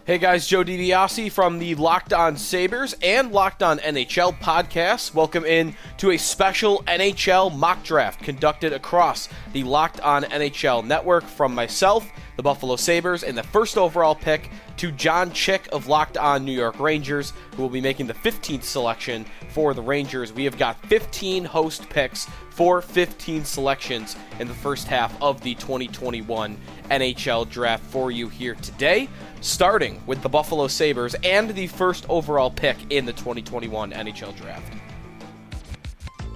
Hey guys, Joe DiBiase from the Locked On Sabres and Locked On NHL podcasts. Welcome in to a special NHL mock draft conducted across the Locked On NHL Network from myself, the Buffalo Sabres, and the first overall pick to John Chick of Locked On New York Rangers, who will be making the 15th selection for the Rangers. We have got 15 host picks for 15 selections in the first half of the 2021 NHL Draft for you here today, starting with the Buffalo Sabres and the first overall pick in the 2021 NHL Draft.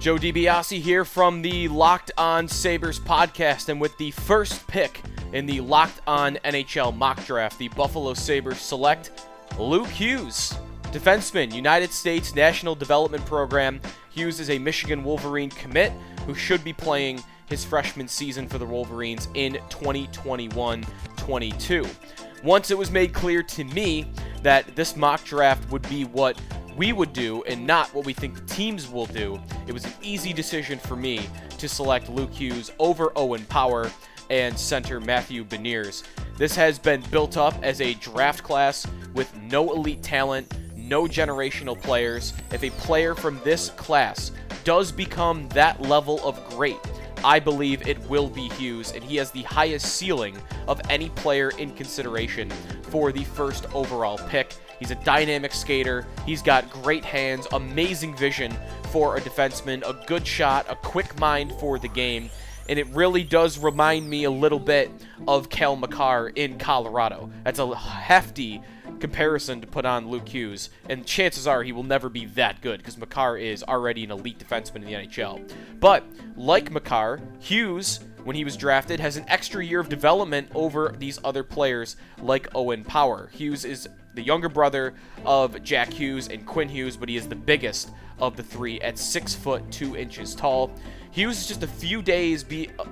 Joe DiBiase here from the Locked On Sabres podcast, and with the first pick in the Locked On NHL mock draft, the Buffalo Sabres select Luke Hughes, defenseman, United States National Development Program. Hughes is a Michigan Wolverine commit who should be playing his freshman season for the Wolverines in 2021-22. Once it was made clear to me that this mock draft would be what we would do and not what we think the teams will do, it was an easy decision for me to select Luke Hughes over Owen Power and center Matthew Beniers. This has been built up as a draft class with no elite talent, no generational players. If a player from this class does become that level of great, I believe it will be Hughes, and he has the highest ceiling of any player in consideration for the first overall pick. He's a dynamic skater, he's got great hands, amazing vision for a defenseman, a good shot, a quick mind for the game, and it really does remind me a little bit of Cale Makar in Colorado. That's a hefty comparison to put on Luke Hughes, and chances are he will never be that good because Makar is already an elite defenseman in the NHL. But like Makar, Hughes, when he was drafted, has an extra year of development over these other players like Owen Power. Hughes is the younger brother of Jack Hughes and Quinn Hughes, but he is the biggest of the three at 6 foot 2 inches tall. Hughes is just a few days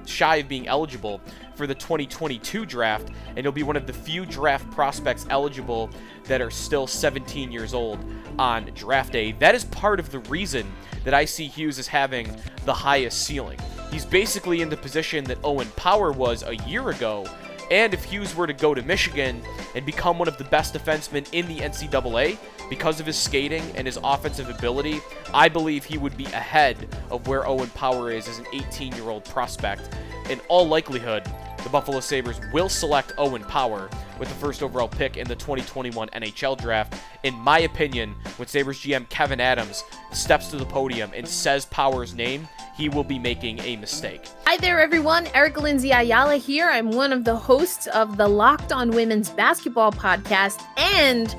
shy of being eligible for the 2022 draft, and he'll be one of the few draft prospects eligible that are still 17 years old on draft day. That is part of the reason that I see Hughes as having the highest ceiling. He's basically in the position that Owen Power was a year ago, and if Hughes were to go to Michigan and become one of the best defensemen in the NCAA because of his skating and his offensive ability, I believe he would be ahead of where Owen Power is as an 18-year-old prospect. In all likelihood, the Buffalo Sabres will select Owen Power with the first overall pick in the 2021 NHL Draft. In my opinion, when Sabres GM Kevin Adams steps to the podium and says Power's name, he will be making a mistake. Hi there, everyone. Erica Lindsay Ayala here. I'm one of the hosts of the Locked On Women's Basketball podcast and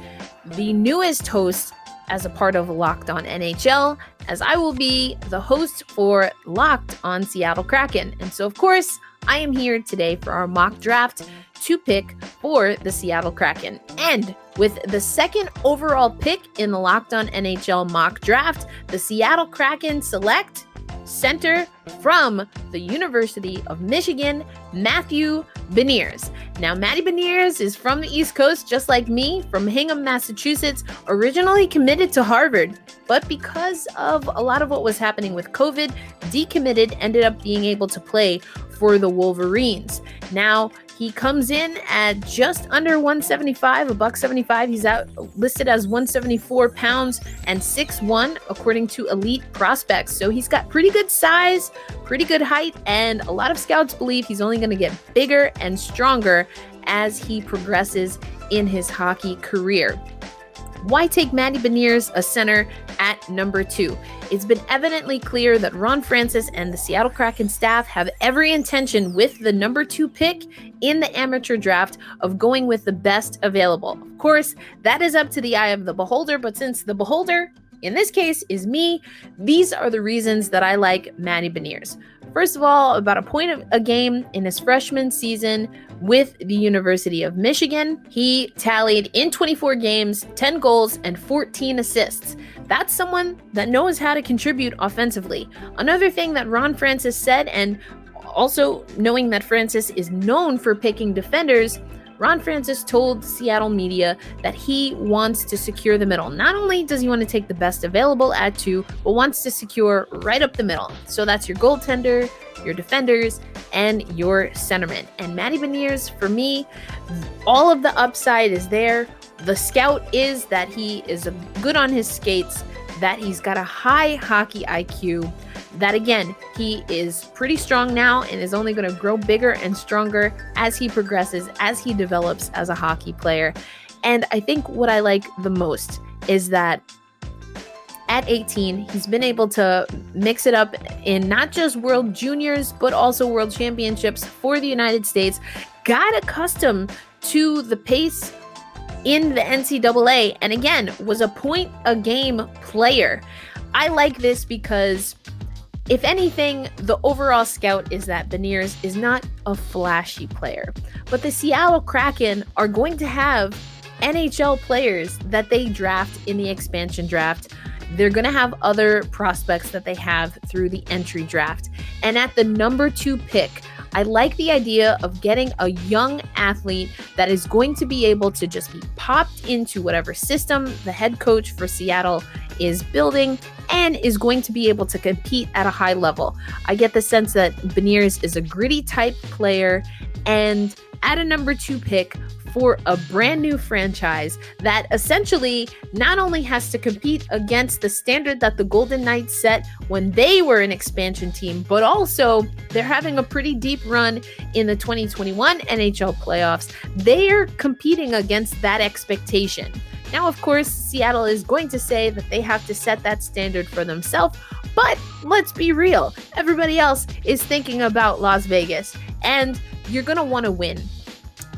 the newest host as a part of Locked On NHL, as I will be the host for Locked On Seattle Kraken. And so, of course, I am here today for our mock draft to pick for the Seattle Kraken. And with the second overall pick in the Locked On NHL mock draft, the Seattle Kraken select center from the University of Michigan, Matthew Beniers. Now, Matty Beniers is from the East Coast, just like me, from Hingham, Massachusetts, originally committed to Harvard, but because of a lot of what was happening with COVID, decommitted, ended up being able to play for the Wolverines. Now, he comes in at just under 175, $175. He's out listed as 174 pounds and 6'1", according to Elite Prospects. So he's got pretty good size, pretty good height, and a lot of scouts believe he's only going to get bigger and stronger as he progresses in his hockey career. Why take Matty Beniers, a center, at number 2? It's been evidently clear that Ron Francis and the Seattle Kraken staff have every intention with the number 2 pick in the amateur draft of going with the best available. Of course, that is up to the eye of the beholder, but since the beholder, in this case, is me, these are the reasons that I like Matty Beniers. First of all, about a point a game in his freshman season with the University of Michigan. He tallied in 24 games, 10 goals, and 14 assists. That's someone that knows how to contribute offensively. Another thing that Ron Francis said, and also knowing that Francis is known for picking defenders, Ron Francis told Seattle media that he wants to secure the middle. Not only does he want to take the best available at 2, but wants to secure right up the middle. So that's your goaltender, your defenders, and your centerman. And Matty Beniers, for me, all of the upside is there. The scout is that he is good on his skates, that he's got a high hockey IQ, that again, he is pretty strong now and is only going to grow bigger and stronger as he progresses, as he develops as a hockey player. And I think what I like the most is that at 18, he's been able to mix it up in not just World Juniors, but also World Championships for the United States, got accustomed to the pace in the NCAA, and again, was a point-a-game player. I like this because, if anything, the overall scout is that Beniers is not a flashy player. But the Seattle Kraken are going to have NHL players that they draft in the expansion draft. They're going to have other prospects that they have through the entry draft. And at the number 2 pick, I like the idea of getting a young athlete that is going to be able to just be popped into whatever system the head coach for Seattle is building and is going to be able to compete at a high level. I get the sense that Beniers is a gritty type player, and at a number 2 pick for a brand new franchise that essentially not only has to compete against the standard that the Golden Knights set when they were an expansion team, but also they're having a pretty deep run in the 2021 NHL playoffs. They're competing against that expectation. Now, of course, Seattle is going to say that they have to set that standard for themselves, but let's be real. Everybody else is thinking about Las Vegas, and you're going to want to win.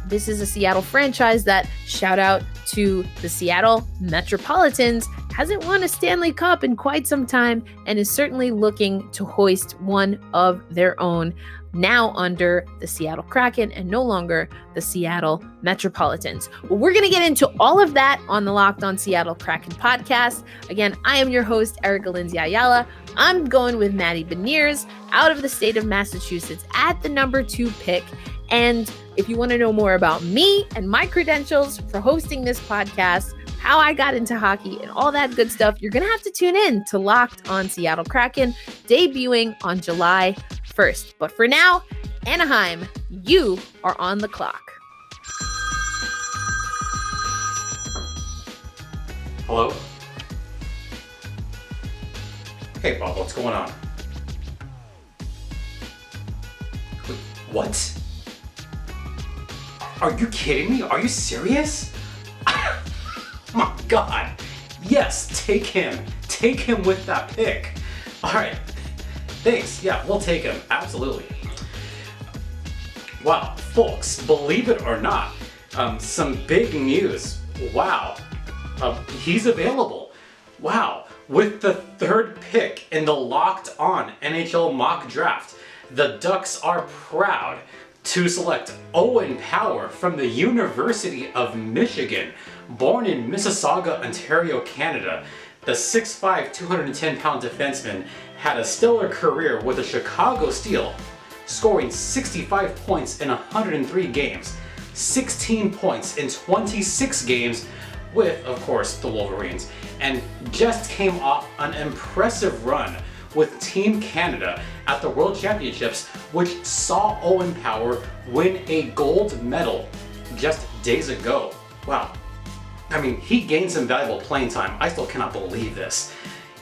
This is a Seattle franchise that, shout out to the Seattle Metropolitans, hasn't won a Stanley Cup in quite some time and is certainly looking to hoist one of their own, now under the Seattle Kraken and no longer the Seattle Metropolitans. Well, we're going to get into all of that on the Locked On Seattle Kraken podcast. Again, I am your host, Erica Lindsay Ayala. I'm going with Maddie Beniers out of the state of Massachusetts at the number 2 pick. And if you want to know more about me and my credentials for hosting this podcast, how I got into hockey and all that good stuff, you're going to have to tune in to Locked On Seattle Kraken, debuting on July 1st. But for now, Anaheim, you are on the clock. Hello? Hey, Bob, what's going on? Wait, what? Are you kidding me? Are you serious? My God. Yes, take him. Take him with that pick. All right. Thanks. Yeah, we'll take him. Absolutely. Wow, folks, believe it or not, some big news. Wow. He's available. Wow. With the 3rd pick in the Locked On NHL mock draft, the Ducks are proud to select Owen Power from the University of Michigan. Born in Mississauga, Ontario, Canada, the 6'5", 210-pound defenseman had a stellar career with the Chicago Steel, scoring 65 points in 103 games, 16 points in 26 games with, of course, the Wolverines, and just came off an impressive run with Team Canada at the World Championships, which saw Owen Power win a gold medal just days ago. Wow. I mean, he gained some valuable playing time. I still cannot believe this.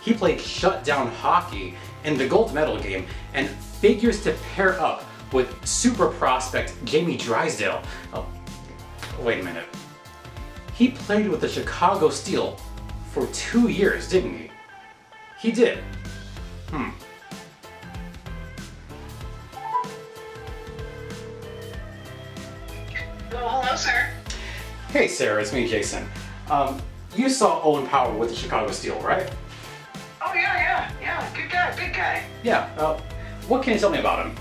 He played shutdown hockey in the gold medal game and figures to pair up with super prospect Jamie Drysdale. Oh, wait a minute. He played with the Chicago Steel for 2 years, didn't he? He did. Oh, hello, sir. Hey, Sarah, it's me, Jason. You saw Owen Power with the Chicago Steel, right? Oh, yeah. Good guy, big guy. Yeah. What can you tell me about him?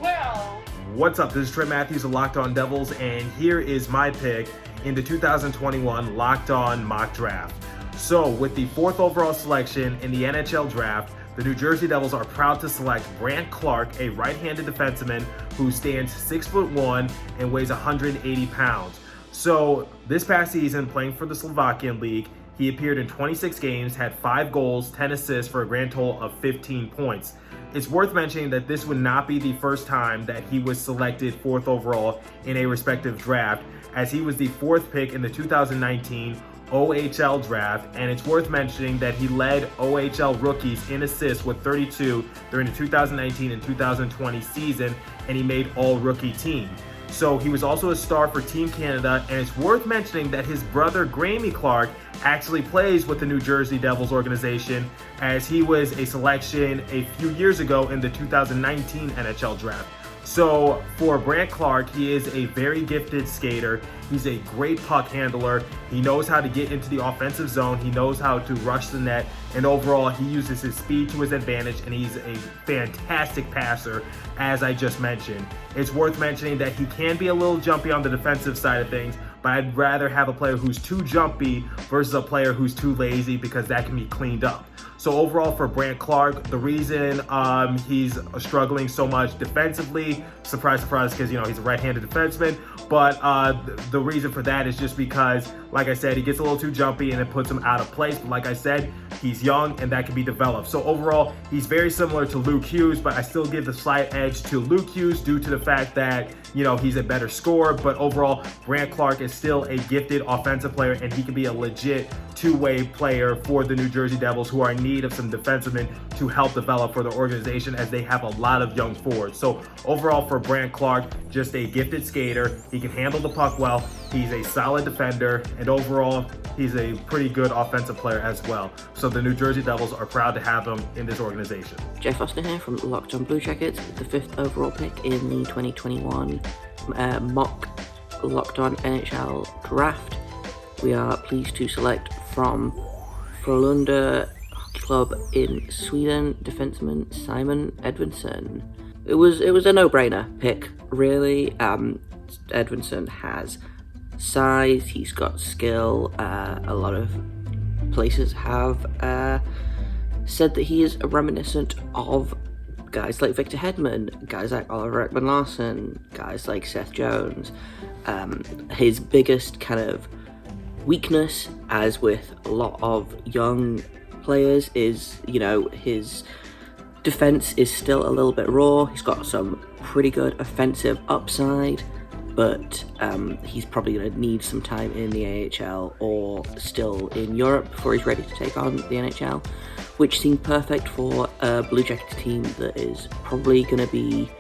Well... What's up? This is Trey Matthews of Locked On Devils, and here is my pick in the 2021 Locked On Mock Draft. So, with the 4th overall selection in the NHL Draft, the New Jersey Devils are proud to select Brandt Clarke, a right-handed defenseman who stands 6'1" and weighs 180 pounds. So, this past season, playing for the Slovakian League, he appeared in 26 games, had 5 goals, 10 assists for a grand total of 15 points. It's worth mentioning that this would not be the first time that he was selected 4th overall in a respective draft, as he was the 4th pick in the 2019 OHL draft, and it's worth mentioning that he led OHL rookies in assists with 32 during the 2019 and 2020 season, and he made all-rookie team. So he was also a star for Team Canada, and it's worth mentioning that his brother Graeme Clark actually plays with the New Jersey Devils organization, as he was a selection a few years ago in the 2019 NHL draft. So for Brandt Clarke, he is a very gifted skater. He's a great puck handler. He knows how to get into the offensive zone. He knows how to rush the net. And overall, he uses his speed to his advantage, and he's a fantastic passer, as I just mentioned. It's worth mentioning that he can be a little jumpy on the defensive side of things, but I'd rather have a player who's too jumpy versus a player who's too lazy, because that can be cleaned up. So overall for Brandt Clarke, the reason he's struggling so much defensively, surprise, surprise, because he's a right-handed defenseman, but the reason for that is just because, like I said, he gets a little too jumpy and it puts him out of place. But like I said, he's young and that can be developed. So overall, he's very similar to Luke Hughes, but I still give the slight edge to Luke Hughes due to the fact that he's a better scorer. But overall, Brandt Clarke is still a gifted offensive player, and he can be a legit two-way player for the New Jersey Devils, who are in need of some defensemen to help develop for the organization, as they have a lot of young forwards. So overall for Brandt Clarke, just a gifted skater. He can handle the puck well. He's a solid defender, and overall, he's a pretty good offensive player as well. So the New Jersey Devils are proud to have him in this organization. Jay Foster here from Locked On Blue Jackets, the 5th overall pick in the 2021 mock Locked On NHL Draft. We are pleased to select from Frölunda Hockey Club in Sweden, defenseman Simon Edvinsson. It was a no-brainer pick, really. Edvinsson has size, he's got skill. A lot of places have said that he is reminiscent of guys like Victor Hedman, guys like Oliver Ekman-Larsson, guys like Seth Jones. His biggest kind of weakness, as with a lot of young players, is his defense is still a little bit raw. He's got some pretty good offensive upside, but he's probably going to need some time in the AHL or still in Europe before he's ready to take on the NHL, which seemed perfect for a Blue Jackets team that is probably going to be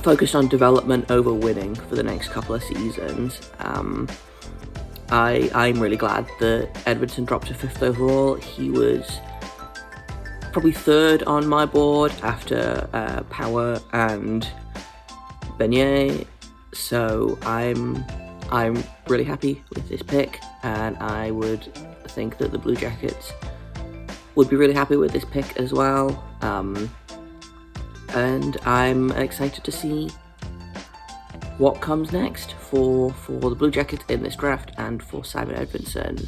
focused on development over winning for the next couple of seasons. I'm really glad that Edvinsson dropped to 5th overall. He was probably 3rd on my board after Power and Beignet, so I'm really happy with this pick, and I would think that the Blue Jackets would be really happy with this pick as well. And I'm excited to see what comes next for the Blue Jackets in this draft and for Simon Edvinsson.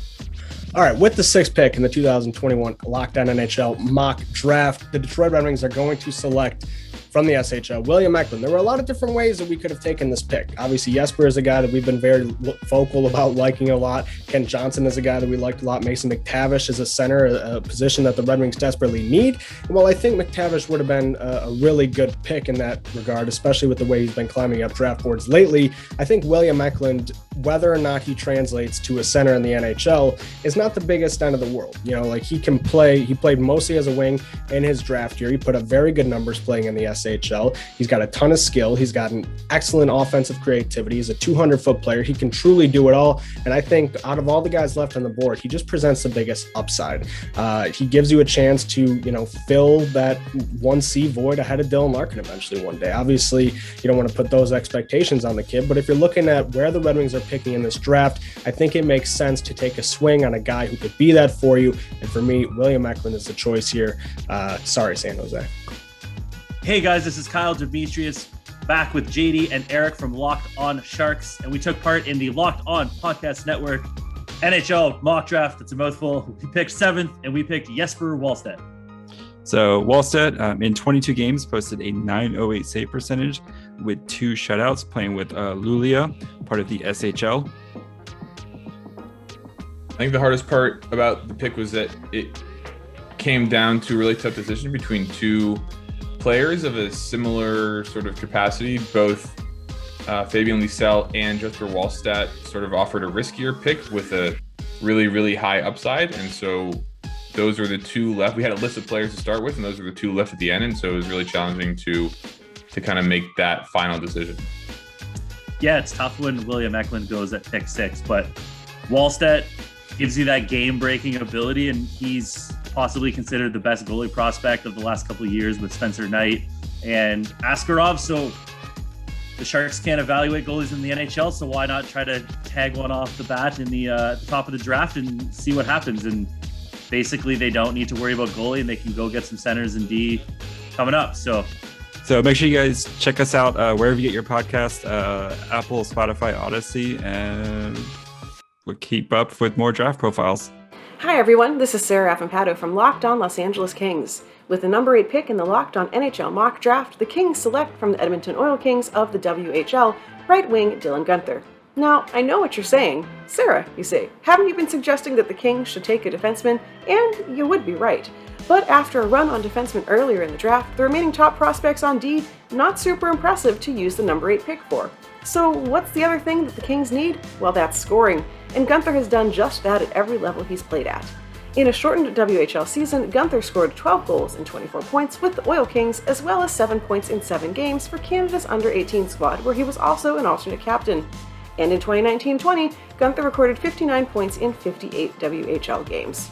All right, with the 6th pick in the 2021 Locked On NHL mock draft, the Detroit Red Wings are going to select from the SHL, William Eklund. There were a lot of different ways that we could have taken this pick. Obviously, Jesper is a guy that we've been very vocal about liking a lot. Ken Johnson is a guy that we liked a lot. Mason McTavish is a center, a position that the Red Wings desperately need. And while I think McTavish would have been a really good pick in that regard, especially with the way he's been climbing up draft boards lately, I think William Eklund, whether or not he translates to a center in the NHL, is not the biggest end of the world. He can play. He played mostly as a wing in his draft year. He put up very good numbers playing in the SHL. He's got a ton of skill. He's got an excellent offensive creativity. He's a 200-foot player. He can truly do it all. And I think out of all the guys left on the board, he just presents the biggest upside. He gives you a chance to, fill that 1C void ahead of Dylan Larkin eventually one day. Obviously, you don't want to put those expectations on the kid, but if you're looking at where the Red Wings are picking in this draft, I think it makes sense to take a swing on a guy who could be that for you. And for me, William Eklund is the choice here. Sorry, San Jose. Hey guys, this is Kyle Demetrius, back with JD and Eric from Locked On Sharks, and we took part in the Locked On Podcast Network NHL mock draft. It's a mouthful. We picked 7th, and we picked Jesper Wallstedt. So Wallstedt, in 22 games, posted a .908 save percentage with 2 shutouts, playing with Luleå, part of the SHL. I think the hardest part about the pick was that it came down to a really tough decision between 2 players of a similar sort of capacity, both Fabian Lysell and Jesper Wallstedt sort of offered a riskier pick with a really, really high upside. And so those are the two left. We had a list of players to start with, and those are the two left at the end. And so it was really challenging to kind of make that final decision. Yeah, it's tough when William Eklund goes at pick 6, but Wallstedt gives you that game-breaking ability, and he's possibly considered the best goalie prospect of the last couple of years with Spencer Knight and Askarov. So the Sharks can't evaluate goalies in the NHL, so why not try to tag one off the bat in the top of the draft and see what happens? And basically, they don't need to worry about goalie, and they can go get some centers and D coming up. So make sure you guys check us out wherever you get your podcast, Apple, Spotify, Odyssey, and we'll keep up with more draft profiles. Hi everyone, this is Sarah Affampato from Locked On Los Angeles Kings. With the number 8 pick in the Locked On NHL mock draft, the Kings select from the Edmonton Oil Kings of the WHL right wing Dylan Guenther. Now, I know what you're saying. Sarah, you say, haven't you been suggesting that the Kings should take a defenseman? And you would be right. But after a run on defensemen earlier in the draft, the remaining top prospects on D, not super impressive to use the number 8 pick for. So what's the other thing that the Kings need? Well, that's scoring. And Guenther has done just that at every level he's played at. In a shortened WHL season, Guenther scored 12 goals and 24 points with the Oil Kings, as well as 7 points in 7 games for Canada's under-18 squad, where he was also an alternate captain. And in 2019-20, Guenther recorded 59 points in 58 WHL games.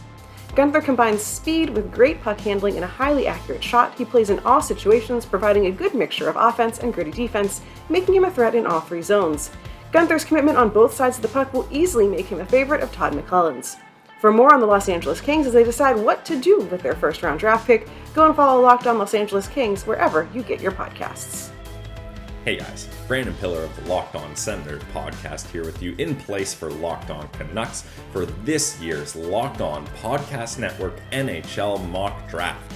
Guenther combines speed with great puck handling and a highly accurate shot. He plays in all situations, providing a good mixture of offense and gritty defense, making him a threat in all 3 zones. Guenther's commitment on both sides of the puck will easily make him a favorite of Todd McClellan's. For more on the Los Angeles Kings as they decide what to do with their first-round draft pick, go and follow Locked On Los Angeles Kings wherever you get your podcasts. Hey guys, Brandon Pillar of the Locked On Senators podcast here with you in place for Locked On Canucks for this year's Locked On Podcast Network NHL mock draft.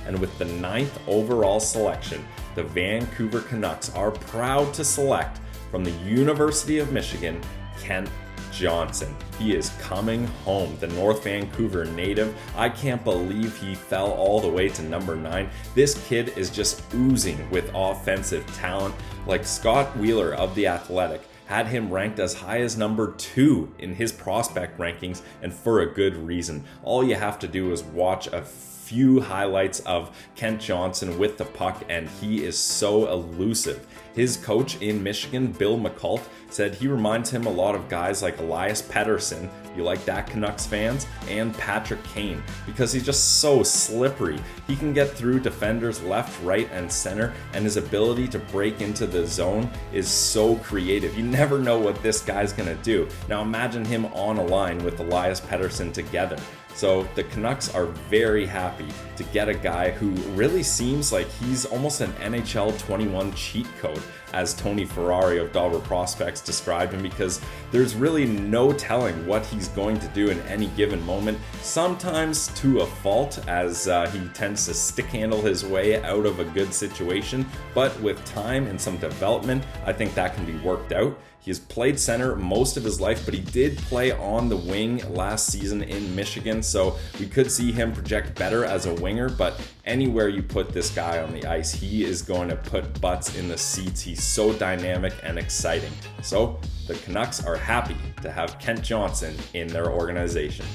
And with the 9th overall selection, the Vancouver Canucks are proud to select from the University of Michigan, Kent Johnson. He is coming home, the North Vancouver native. I can't believe he fell all the way to number 9. This kid is just oozing with offensive talent. Like Scott Wheeler of The Athletic had him ranked as high as number 2 in his prospect rankings, and for a good reason. All you have to do is watch a few highlights of Kent Johnson with the puck, and he is so elusive. His coach in Michigan, Bill McCult, said he reminds him a lot of guys like Elias Pettersson, you like that, Canucks fans, and Patrick Kane, because he's just so slippery. He can get through defenders left, right, and center, and his ability to break into the zone is so creative. You never know what this guy's gonna do. Now imagine him on a line with Elias Pettersson together. So the Canucks are very happy to get a guy who really seems like he's almost an NHL 21 cheat code, as Tony Ferrari of Dollar Prospects described him, because there's really no telling what he's going to do in any given moment, sometimes to a fault, as he tends to stick handle his way out of a good situation, but with time and some development, I think that can be worked out. He has played center most of his life, but he did play on the wing last season in Michigan, so we could see him project better as a winger, but anywhere you put this guy on the ice, he is going to put butts in the seats. He's so dynamic and exciting. So the Canucks are happy to have Kent Johnson in their organization.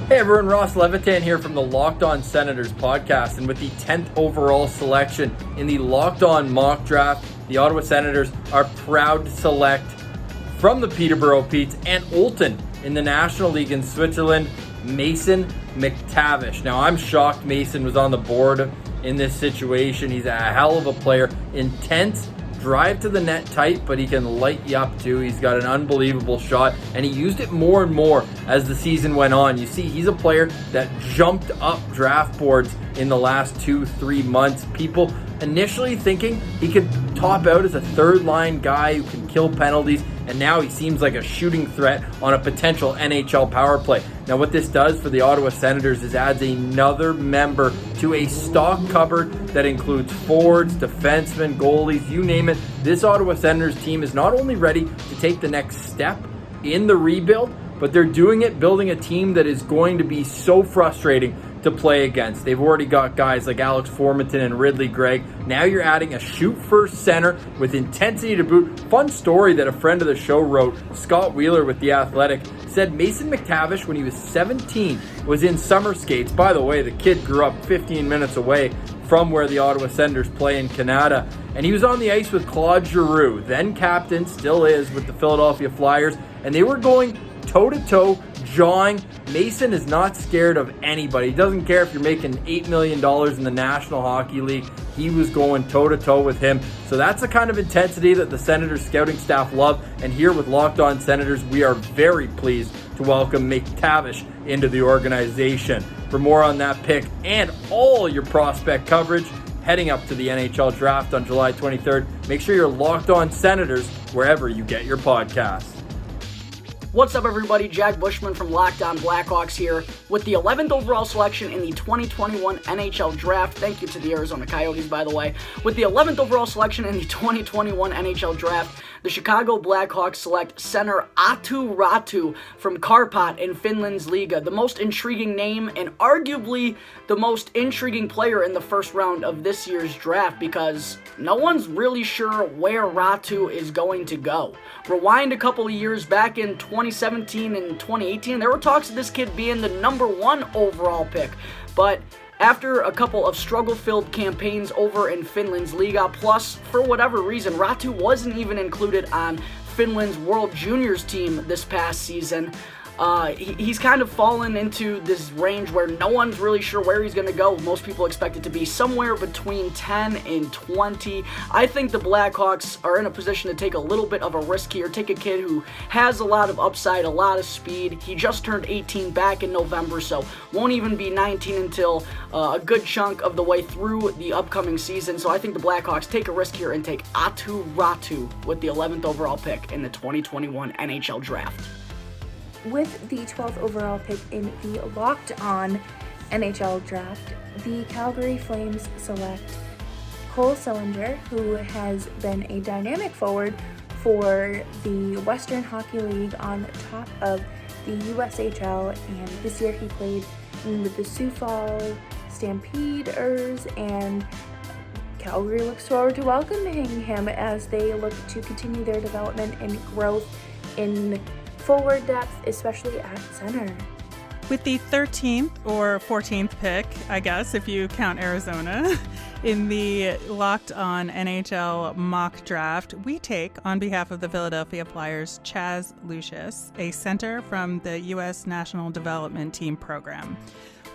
Hey everyone, Ross Levitan here from the Locked On Senators podcast, and with the 10th overall selection in the Locked On mock draft, the Ottawa Senators are proud to select from the Peterborough Petes and Olten in the National League in Switzerland, Mason McTavish. Now, I'm shocked Mason was on the board in this situation. He's a hell of a player. Intense, drive to the net tight, but he can light you up too. He's got an unbelievable shot, and he used it more and more as the season went on. You see, he's a player that jumped up draft boards in the last 2-3 months. People initially thinking he could top out as a third-line guy who can kill penalties, and now he seems like a shooting threat on a potential NHL power play. Now, what this does for the Ottawa Senators is adds another member to a stock cupboard that includes forwards, defensemen, goalies, you name it. This Ottawa Senators team is not only ready to take the next step in the rebuild, but they're doing it building a team that is going to be so frustrating to play against. They've already got guys like Alex Formanton and Ridley Gregg. Now you're adding a shoot-first center with intensity to boot. Fun story that a friend of the show wrote, Scott Wheeler with The Athletic, said Mason McTavish, when he was 17, was in summer skates. By the way, the kid grew up 15 minutes away from where the Ottawa Senators play in Canada. And he was on the ice with Claude Giroux, then captain, still is, with the Philadelphia Flyers. And they were going toe-to-toe, jawing. Mason is not scared of anybody. He doesn't care if you're making $8 million in the National Hockey League. He was going toe-to-toe with him. So that's the kind of intensity that the Senators scouting staff love. And here with Locked On Senators, we are very pleased to welcome McTavish into the organization. For more on that pick and all your prospect coverage heading up to the NHL Draft on July 23rd, make sure you're Locked On Senators wherever you get your podcasts. What's up, everybody? Jack Bushman from Locked On Blackhawks here with the 11th overall selection in the 2021 NHL Draft. Thank you to the Arizona Coyotes, by the way. With the 11th overall selection in the 2021 NHL Draft, the Chicago Blackhawks select center Aatu Räty from Karpat in Finland's Liga. The most intriguing name and arguably the most intriguing player in the first round of this year's draft because no one's really sure where Räty is going to go. Rewind a couple of years back in 2017 and 2018, there were talks of this kid being the #1 overall pick, but after a couple of struggle-filled campaigns over in Finland's Liga, plus, for whatever reason, Räty wasn't even included on Finland's World Juniors team this past season. He's kind of fallen into this range where no one's really sure where he's going to go. Most people expect it to be somewhere between 10 and 20. I think the Blackhawks are in a position to take a little bit of a risk here. Take a kid who has a lot of upside, a lot of speed. He just turned 18 back in November, so won't even be 19 until a good chunk of the way through the upcoming season. So I think the Blackhawks take a risk here and take Aatu Räty with the 11th overall pick in the 2021 NHL Draft. With the 12th overall pick in the Locked On NHL Draft, the Calgary Flames select Cole Sillinger, who has been a dynamic forward for the Western Hockey League on top of the USHL, and this year he played with the Sioux Falls Stampeders, and Calgary looks forward to welcoming him as they look to continue their development and growth in forward depth, especially at center. With the 13th or 14th pick, I guess, if you count Arizona, in the Locked On NHL mock draft, we take, on behalf of the Philadelphia Flyers, Chaz Lucius, a center from the U.S. National Development Team program.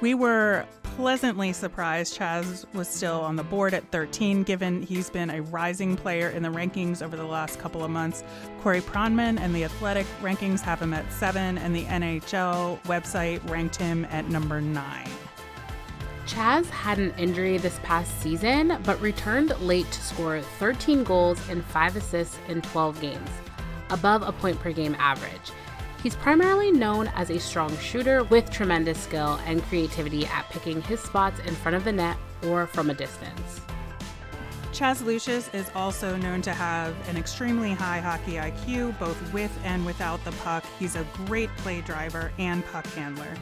We were pleasantly surprised Chaz was still on the board at 13, given he's been a rising player in the rankings over the last couple of months. Corey Pronman and the Athletic rankings have him at 7, and the NHL website ranked him at number 9. Chaz had an injury this past season, but returned late to score 13 goals and 5 assists in 12 games, above a point per game average. He's primarily known as a strong shooter with tremendous skill and creativity at picking his spots in front of the net or from a distance. Chaz Lucius is also known to have an extremely high hockey IQ, both with and without the puck. He's a great play driver and puck handler.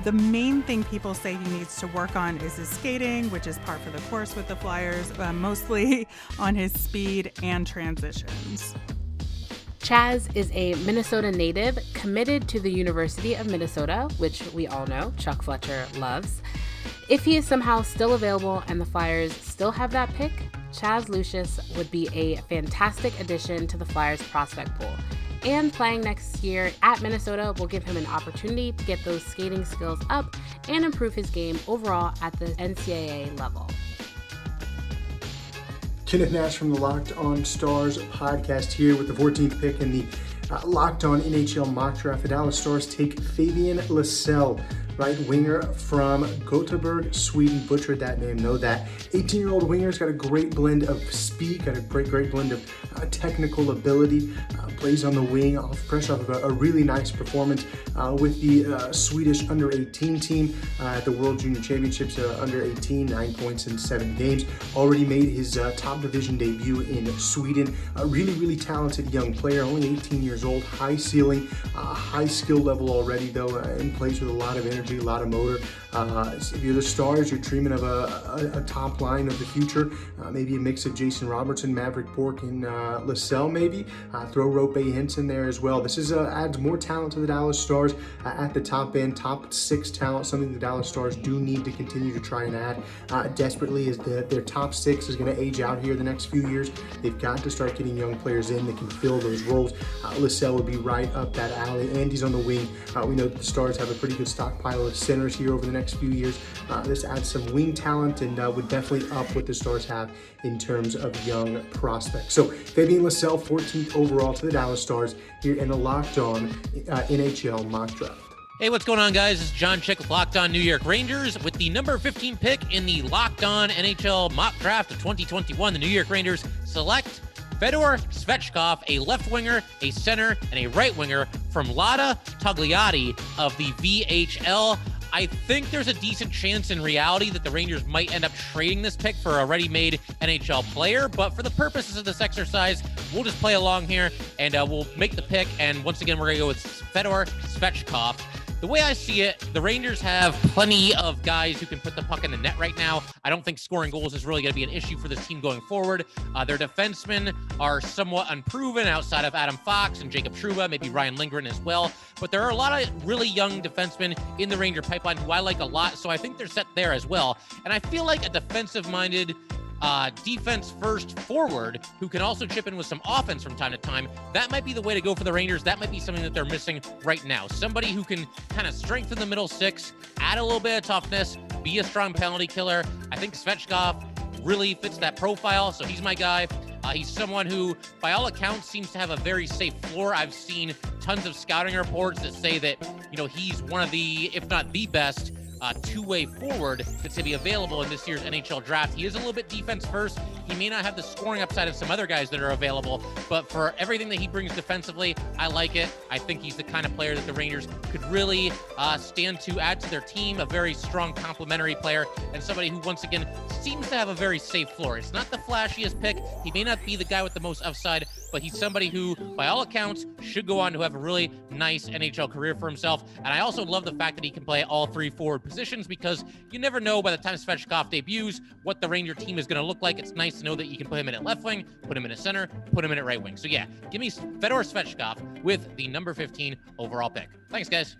The main thing people say he needs to work on is his skating, which is par for the course with the Flyers, mostly on his speed and transitions. Chaz is a Minnesota native committed to the University of Minnesota, which we all know Chuck Fletcher loves. If he is somehow still available and the Flyers still have that pick, Chaz Lucius would be a fantastic addition to the Flyers prospect pool. And playing next year at Minnesota will give him an opportunity to get those skating skills up and improve his game overall at the NCAA level. Kenneth Nash from the Locked On Stars podcast here with the 14th pick in the Locked On NHL mock draft. The Dallas Stars take Fabian Lascelles, right winger from Gothenburg, Sweden. Butchered that name, know that. 18-year-old winger's got a great blend of speed, got a great blend of technical ability. Plays on the wing, fresh off of a really nice performance with the Swedish under-18 team at the World Junior Championships. Under-18, 9 points in 7 games. Already made his top division debut in Sweden. A really talented young player, only 18 years old. High ceiling, high skill level already though, and plays with a lot of energy. energy, a lot of motor. If you're the Stars, you're dreaming of a top line of the future. Maybe a mix of Jason Robertson, Maverick Bourque, and Lascelles maybe. Throw Rope Hintz in there as well. This is adds more talent to the Dallas Stars at the top end, top 6 talent, something the Dallas Stars do need to continue to try and add desperately, is that their top 6 is going to age out here the next few years. They've got to start getting young players in that can fill those roles. Lascelles would be right up that alley. Andy's on the wing. We know that the Stars have a pretty good stockpile of centers here over the next few years. This adds some wing talent and would definitely up what the Stars have in terms of young prospects. So Fabian Lascelles, 14th overall to the Dallas Stars here in the Locked On NHL mock draft. Hey, what's going on, guys? It's John Chick with Locked On New York Rangers with the number 15 pick in the Locked On NHL mock draft of 2021. The New York Rangers select Fedor Svechkov, a left winger, a center, and a right winger from Lada Togliatti of the VHL. I think there's a decent chance in reality that the Rangers might end up trading this pick for a ready-made NHL player, but for the purposes of this exercise, we'll just play along here, and we'll make the pick, and once again, we're going to go with Fedor Svechkov. The way I see it, the Rangers have plenty of guys who can put the puck in the net right now. I don't think scoring goals is really going to be an issue for this team going forward. Their defensemen are somewhat unproven outside of Adam Fox and Jacob Trouba, maybe Ryan Lindgren as well. But there are a lot of really young defensemen in the Ranger pipeline who I like a lot, so I think they're set there as well. And I feel like a defensive-minded defense first forward who can also chip in with some offense from time to time, that might be the way to go for the Rangers. That might be something that they're missing right now. Somebody who can kind of strengthen the middle 6, add a little bit of toughness, be a strong penalty killer. I think Svechkov really fits that profile, so he's my guy. He's someone who, by all accounts, seems to have a very safe floor. I've seen tons of scouting reports that say that, he's one of the, if not the best, two-way forward that's going to be available in this year's NHL draft. He is a little bit defense first. He may not have the scoring upside of some other guys that are available, but for everything that he brings defensively, I like it. I think he's the kind of player that the Rangers could really stand to add to their team, a very strong complementary player, and somebody who, once again, seems to have a very safe floor. It's not the flashiest pick. He may not be the guy with the most upside, but he's somebody who, by all accounts, should go on to have a really nice NHL career for himself. And I also love the fact that he can play all 3 forward positions, because you never know by the time Svechkov debuts what the Ranger team is going to look like. It's nice to know that you can put him in at left wing, put him in at center, put him in at right wing. So yeah, give me Fedor Svechkov with the number 15 overall pick. Thanks, guys.